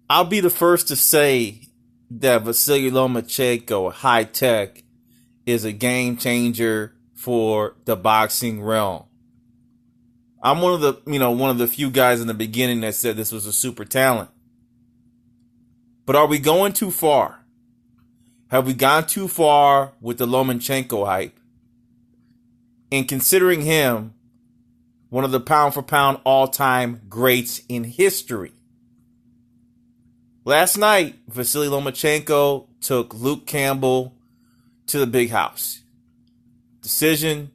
I'll be the first to say that Vasily Lomachenko, high tech, is a game changer for the boxing realm. I'm one of the few guys in the beginning that said this was a super talent. But are we going too far? Have we gone too far with the Lomanchenko hype? And considering him one of the pound for pound all time greats in history. Last night, Vasily Lomachenko took Luke Campbell to the big house. Decision.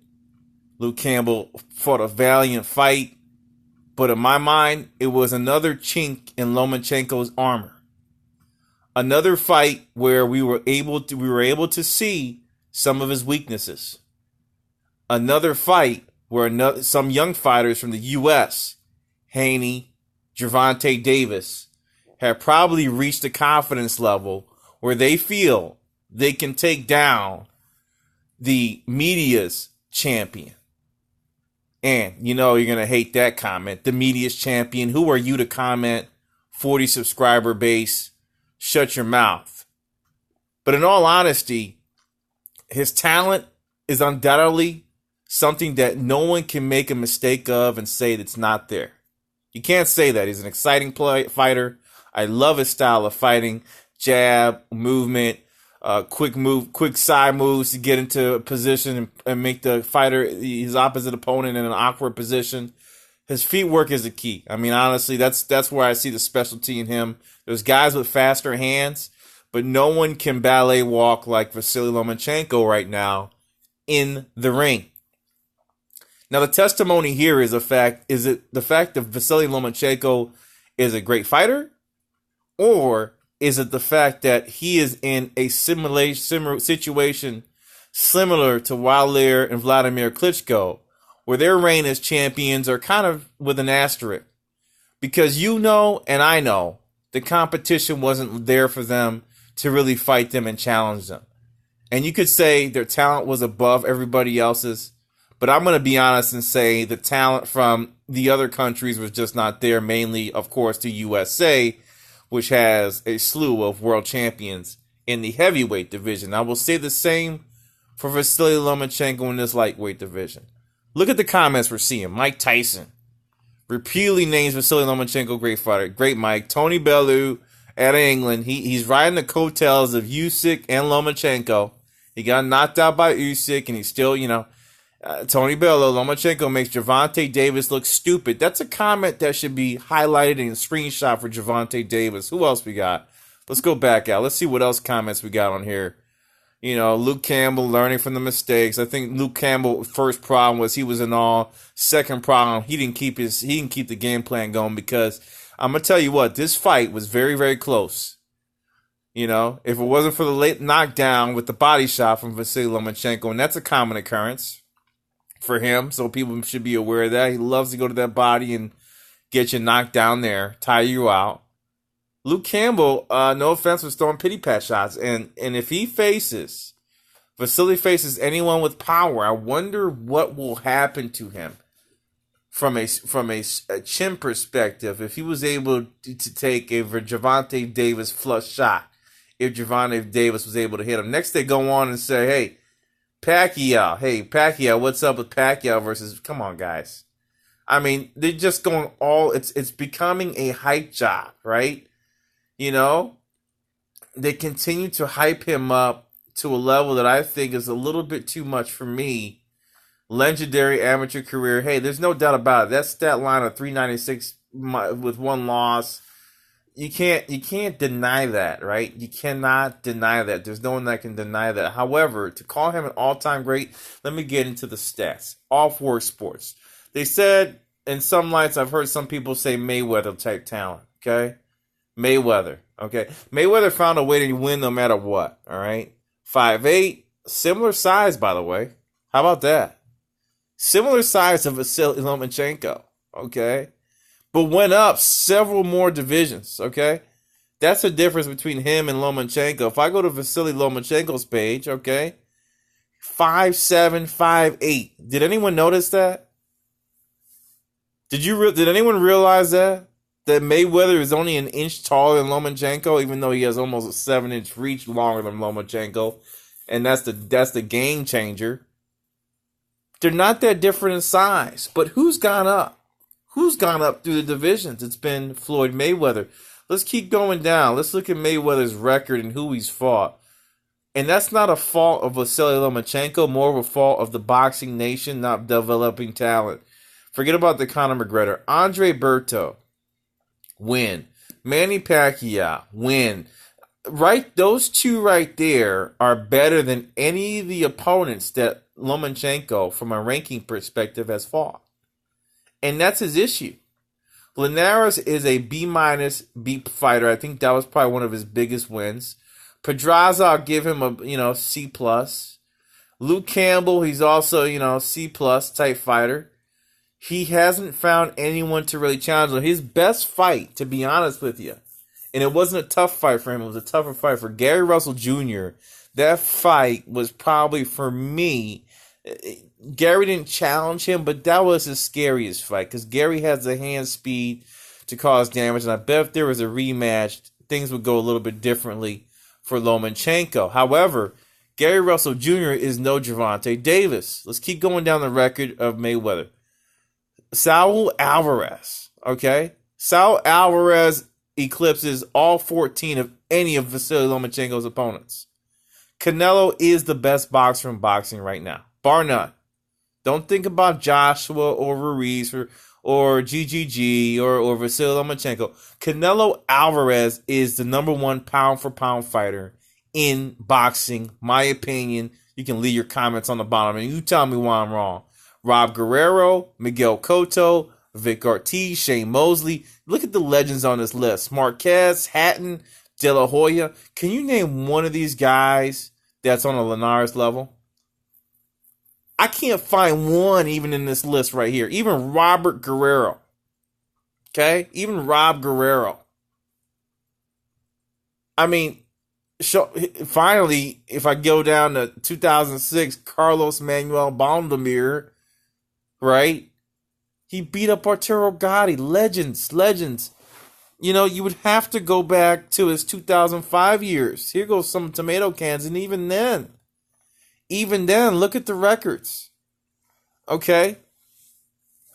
Luke Campbell fought a valiant fight, but in my mind, it was another chink in Lomanchenko's armor. Another fight where we were able to see some of his weaknesses. Another fight where some young fighters from the U.S., Haney, Gervonta Davis, have probably reached a confidence level where they feel they can take down the media's champion. And you know you're going to hate that comment. The media's champion. Who are you to comment? 40 subscriber base. Shut your mouth. But in all honesty, his talent is undoubtedly something that no one can make a mistake of and say that's not there. You can't say that. He's an exciting fighter. I love his style of fighting. Jab, movement, quick side moves to get into a position and make the fighter, his opposite opponent, in an awkward position. His feet work is the key. I mean, honestly, that's where I see the specialty in him. There's guys with faster hands, but no one can ballet walk like Vasily Lomachenko right now in the ring. Now, the testimony here is it the fact that Vasily Lomachenko is a great fighter, or is it the fact that he is in a similar situation similar to Wilder and Vladimir Klitschko, where their reign as champions are kind of with an asterisk? Because you know, and I know, the competition wasn't there for them to really fight them and challenge them. And you could say their talent was above everybody else's, but I'm going to be honest and say the talent from the other countries was just not there, mainly, of course, the USA, which has a slew of world champions in the heavyweight division. I will say the same for Vasily Lomachenko in this lightweight division. Look at the comments we're seeing. Mike Tyson repeatedly names Vasily Lomachenko great fighter. Great Mike. Tony Bellew out of England. He's riding the coattails of Usyk and Lomachenko. He got knocked out by Usyk, and he's still, Tony Bellew, Lomachenko makes Gervonta Davis look stupid. That's a comment that should be highlighted and screenshot for Gervonta Davis. Who else we got? Let's go back out. Let's see what else comments we got on here. Luke Campbell learning from the mistakes. I think Luke Campbell's first problem was he was in awe. Second problem, he didn't keep the game plan going, because I'm gonna tell you what, this fight was very, very close. If it wasn't for the late knockdown with the body shot from Vasily Lomachenko, and that's a common occurrence for him, so people should be aware of that. He loves to go to that body and get you knocked down there, tire you out. Luke Campbell, no offense, was throwing pity pat shots, and if Vasily faces anyone with power, I wonder what will happen to him from a chin perspective if he was able to take a Gervonta Davis flush shot. If Gervonta Davis was able to hit him, next they go on and say, "Hey, Pacquiao, what's up with Pacquiao versus?" Come on, guys. I mean, they're just going all. It's becoming a hype job, right? They continue to hype him up to a level that I think is a little bit too much for me. Legendary amateur career. Hey, there's no doubt about it. That stat line of 396 with one loss. You can't deny that, right? You cannot deny that. There's no one that can deny that. However, to call him an all-time great, let me get into the stats. All four sports. They said in some lights, I've heard some people say Mayweather type talent, okay? Mayweather, okay? Mayweather found a way to win no matter what, all right? 5'8", similar size, by the way. How about that? Similar size to Vasily Lomachenko, okay? But went up several more divisions, okay? That's the difference between him and Lomachenko. If I go to Vasily Lomachenko's page, okay, 5'7", 5'8". Did anyone notice that? Did anyone realize that? that Mayweather is only an inch taller than Lomachenko, even though he has almost a 7-inch reach longer than Lomachenko, and that's the game changer. They're not that different in size, but who's gone up? Who's gone up through the divisions? It's been Floyd Mayweather. Let's keep going down. Let's look at Mayweather's record and who he's fought. And that's not a fault of Vasyl Lomachenko, more of a fault of the boxing nation not developing talent. Forget about the Conor McGregor. Andre Berto, win. Manny Pacquiao, win. Right, those two right there are better than any of the opponents that Lomachenko, from a ranking perspective, has fought. And that's his issue. Linares is a B- B fighter. I think that was probably one of his biggest wins. Pedraza, I'll give him a C+. Luke Campbell, he's also, C+ type fighter. He hasn't found anyone to really challenge him. His best fight, to be honest with you, and it wasn't a tough fight for him, it was a tougher fight for Gary Russell Jr. That fight was probably, for me, Gary didn't challenge him, but that was his scariest fight because Gary has the hand speed to cause damage, and I bet if there was a rematch, things would go a little bit differently for Lomanchenko. However, Gary Russell Jr. is no Gervonta Davis. Let's keep going down the record of Mayweather. Saul Alvarez, okay? Saul Alvarez eclipses all 14 of any of Vasily Lomachenko's opponents. Canelo is the best boxer in boxing right now, bar none. Don't think about Joshua or Ruiz or GGG or Vasily Lomachenko. Canelo Alvarez is the number one pound-for-pound fighter in boxing, my opinion. You can leave your comments on the bottom, and you tell me why I'm wrong. Rob Guerrero, Miguel Cotto, Vic Ortiz, Shane Mosley. Look at the legends on this list. Marquez, Hatton, De La Hoya. Can you name one of these guys that's on a Linares level? I can't find one even in this list right here. Even Robert Guerrero. Okay? Even Rob Guerrero. I mean, finally, if I go down to 2006, Carlos Manuel Bondomir, right? He beat up Arturo Gatti. Legends. You would have to go back to his 2005 years. Here goes some tomato cans, and even then, look at the records. Okay?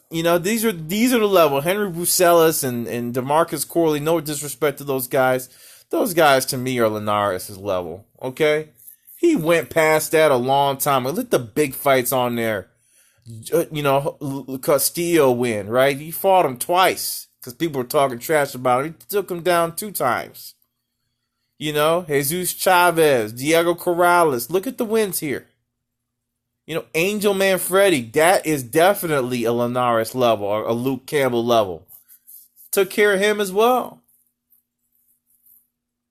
These are the level. Henry Brucelis and DeMarcus Corley, no disrespect to those guys. Those guys, to me, are Linares' level. Okay? He went past that a long time. Look at the big fights on there. Castillo win, right? He fought him twice because people were talking trash about him. He took him down 2 times. Jesus Chavez, Diego Corrales. Look at the wins here. Angel Manfredi, that is definitely a Linares level or a Luke Campbell level. Took care of him as well.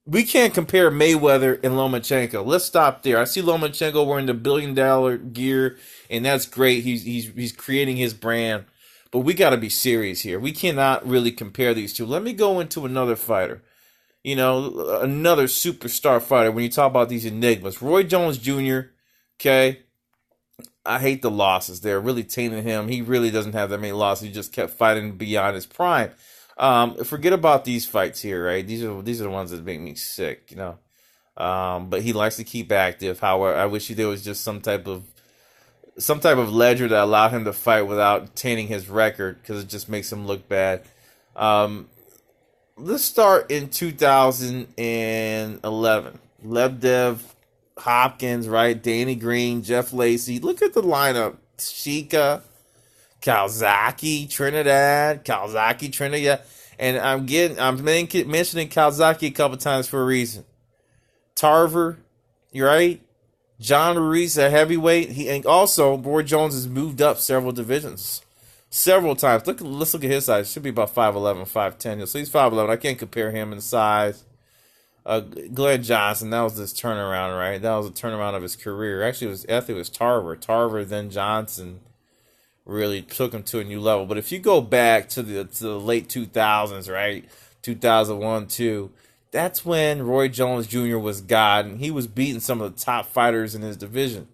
We can't compare Mayweather and Lomachenko. Let's stop there. I see Lomachenko wearing the $1 billion gear, and that's great. He's creating his brand. But we got to be serious here. We cannot really compare these two. Let me go into another fighter. Another superstar fighter when you talk about these enigmas. Roy Jones Jr., okay? I hate the losses. They're really tainting him. He really doesn't have that many losses. He just kept fighting beyond his prime. Forget about these fights here, right? These are the ones that make me sick, But he likes to keep active. However, I wish there was just some type of ledger that allowed him to fight without tainting his record, because it just makes him look bad. Let's start in 2011. Lebdev, Hopkins, right? Danny Green, Jeff Lacey. Look at the lineup. Shika, Calzaghe, Trinidad. And I'm mentioning Calzaghe a couple times for a reason. Tarver, you're right. John Ruiz, a heavyweight. And also, Roy Jones has moved up several divisions. Several times. Let's look at his size. Should be about 5'11", 5'10". So he's 5'11". I can't compare him in size. Glenn Johnson, that was this turnaround, right? That was a turnaround of his career. Actually, I think it was Tarver. Tarver, then Johnson really took him to a new level. But if you go back to the late 2000s, right? 2001, 2, that's when Roy Jones Jr. was God, and he was beating some of the top fighters in his division.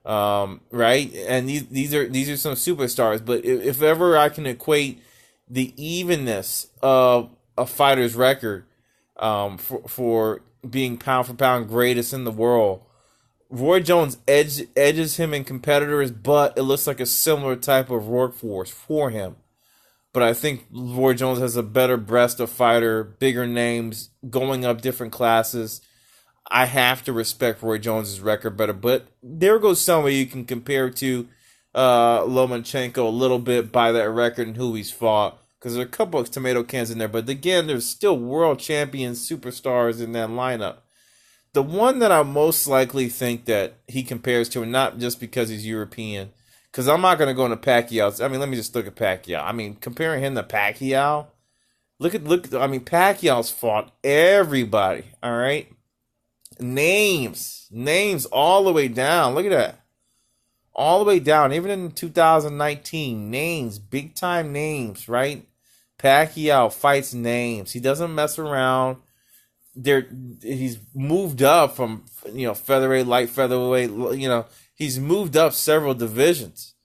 Right? And these are some superstars. But if ever I can equate the evenness of a fighter's record, for being pound for pound greatest in the world. Roy Jones edges him in competitors, but it looks like a similar type of workforce for him. But I think Roy Jones has a better breast of fighter, bigger names, going up different classes. I have to respect Roy Jones's record better. But there goes somebody you can compare to Lomanchenko a little bit by that record and who he's fought. Because there are a couple of tomato cans in there. But again, there's still world champion superstars in that lineup. The one that I most likely think that he compares to, and not just because he's European, because I'm not going to go into Pacquiao's. I mean, let me just look at Pacquiao. I mean, comparing him to Pacquiao, look. I mean, Pacquiao's fought everybody. All right, names all the way down. Look at that, all the way down. Even in 2019, names, big time names. Right, Pacquiao fights names. He doesn't mess around. He's moved up from featherweight, light featherweight. He's moved up several divisions.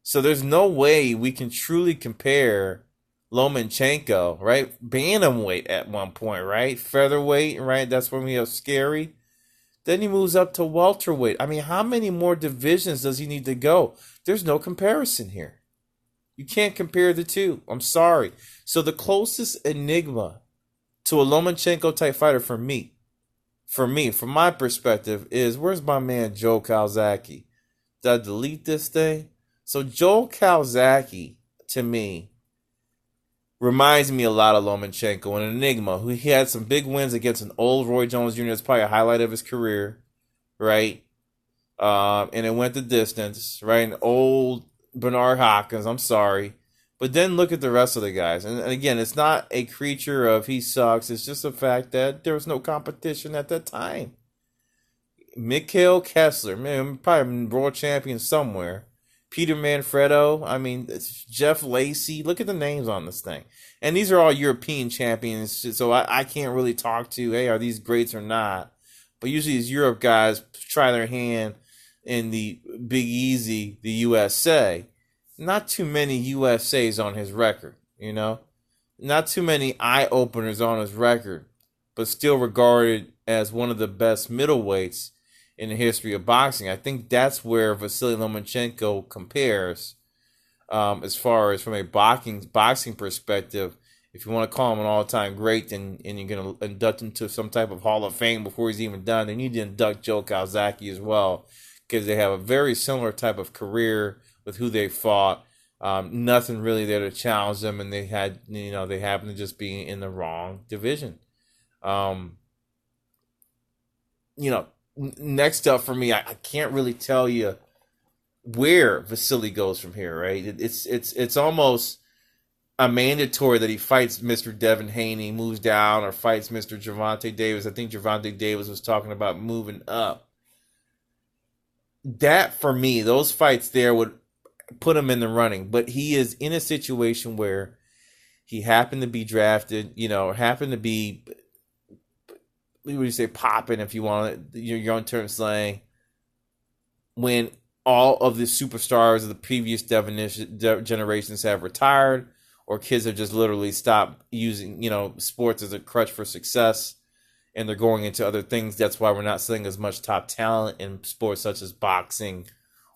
So there's no way we can truly compare Lomanchenko, right? Bantamweight at one point, right? Featherweight, right? That's when we have scary. Then he moves up to welterweight. I mean, how many more divisions does he need to go? There's no comparison here. You can't compare the two. I'm sorry. So the closest enigma to a Lomachenko type fighter from my perspective, is where's my man Joe Calzaghe? Did I delete this thing? So Joe Calzaghe, to me, reminds me a lot of Lomachenko, an enigma. Who he had some big wins against an old Roy Jones Jr. That's probably a highlight of his career, right? And it went the distance, right? An old Bernard Hopkins. I'm sorry. But then look at the rest of the guys. And again, it's not a creature of he sucks. It's just a fact that there was no competition at that time. Mikhail Kessler, man, probably world champion somewhere. Peter Manfredo. I mean, it's Jeff Lacey. Look at the names on this thing. And these are all European champions. So I can't really talk to, hey, are these greats or not? But usually these Europe guys try their hand in the Big Easy, the USA. Not too many USAs on his record, Not too many eye-openers on his record, but still regarded as one of the best middleweights in the history of boxing. I think that's where Vasily Lomachenko compares, as far as from a boxing perspective. If you want to call him an all-time great, and you're going to induct him to some type of Hall of Fame before he's even done, then you need to induct Joe Calzaghe as well, because they have a very similar type of career with who they fought. Nothing really there to challenge them, and they happen to just be in the wrong division. Next up for me, I can't really tell you where Vasily goes from here, right? It's almost a mandatory that he fights Mr. Devin Haney, moves down, or fights Mr. Gervonta Davis. I think Gervonta Davis was talking about moving up. That, for me, those fights there would put him in the running. But he is in a situation where he happened to be drafted, happened to be, what would you say, popping, if you want your own term slang, when all of the superstars of the previous generations have retired, or kids have just literally stopped using, sports as a crutch for success, and they're going into other things. That's why we're not seeing as much top talent in sports such as boxing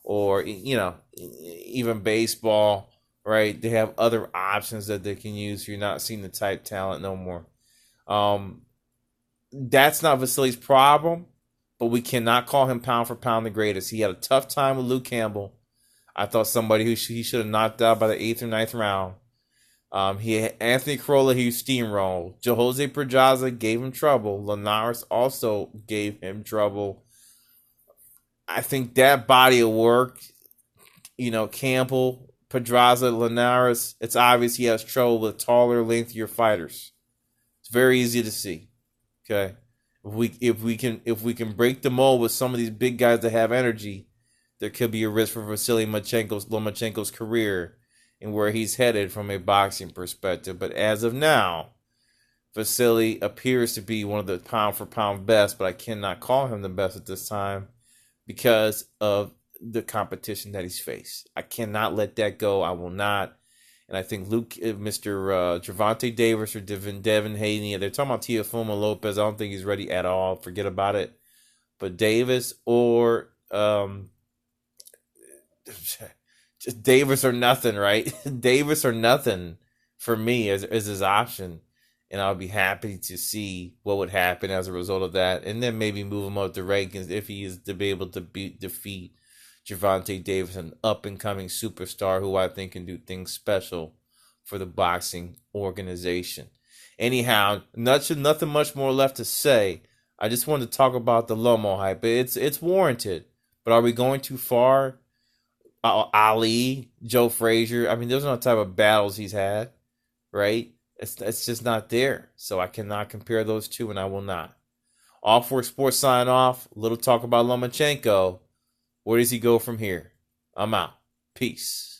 or, even baseball, right? They have other options that they can use. You're not seeing the type talent no more. That's not Vasily's problem, but we cannot call him pound for pound the greatest. He had a tough time with Luke Campbell. I thought somebody who he should have knocked out by the 8th or 9th round. He had Anthony Corolla, he steamrolled. Jose Pedraza gave him trouble. Linares also gave him trouble. I think that body of work, Campbell, Pedraza, Linares, it's obvious he has trouble with taller, lengthier fighters. It's very easy to see. Okay, if we can break the mold with some of these big guys that have energy, there could be a risk for Vasily Lomachenko's career and where he's headed from a boxing perspective. But as of now, Vasily appears to be one of the pound for pound best, but I cannot call him the best at this time because of the competition that he's faced. I cannot let that go. I will not. And I think Mr. Gervonta Davis or Devin Haney, they're talking about Teofimo Lopez. I don't think he's ready at all. Forget about it. But Davis or just Davis or nothing, right? Davis or nothing for me is his option. And I'll be happy to see what would happen as a result of that. And then maybe move him up the rankings if he is to be able to defeat Gervonta Davis, an up-and-coming superstar who I think can do things special for the boxing organization. Anyhow, nothing much more left to say. I just wanted to talk about the Lomo hype. It's warranted. But are we going too far? Ali, Joe Frazier. I mean, those are the type of battles he's had, right? It's just not there. So I cannot compare those two, and I will not. All for Sports sign off. A little talk about Lomanchenko. Where does he go from here? I'm out. Peace.